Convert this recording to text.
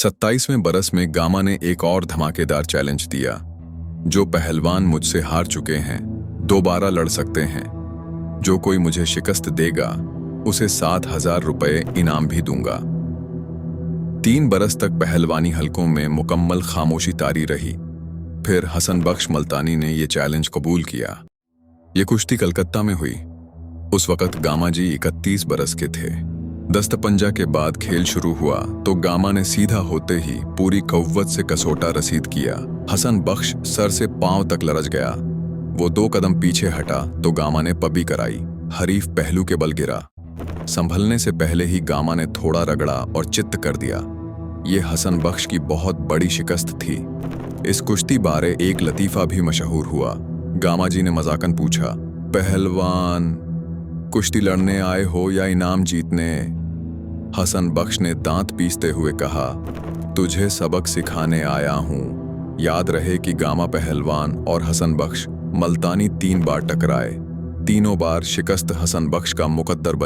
27वें बरस में गामा ने एक और धमाकेदार चैलेंज दिया। जो पहलवान मुझसे हार चुके हैं दोबारा लड़ सकते हैं। जो कोई मुझे शिकस्त देगा उसे 7,000 रुपए इनाम भी दूंगा। 3 बरस तक पहलवानी हलकों में मुकम्मल खामोशी तारी रही। फिर हसन बख्श मल्तानी ने यह चैलेंज कबूल किया। ये कुश्ती कलकत्ता में हुई। उस वक्त गामा जी 31 बरस के थे। दस्तपंजा के बाद खेल शुरू हुआ तो गामा ने सीधा होते ही पूरी कव्वत से कसोटा रसीद किया। हसन बख्श सर से पांव तक लरज गया। वो 2 कदम पीछे हटा तो गामा ने पबी कराई। हरीफ पहलू के बल गिरा। संभलने से पहले ही गामा ने थोड़ा रगड़ा और चित्त कर दिया। ये हसन बख्श की बहुत बड़ी शिकस्त थी। इस कुश्ती बारे एक लतीफा भी मशहूर हुआ। गामा जी ने मजाकन पूछा, पहलवान कुश्ती लड़ने आए हो या इनाम जीतने? हसन बख्श ने दांत पीसते हुए कहा, तुझे सबक सिखाने आया हूं। याद रहे कि गामा पहलवान और हसन बख्श मल्तानी 3 बार टकराए। तीनों बार शिकस्त हसन बख्श का मुकद्दर बनी।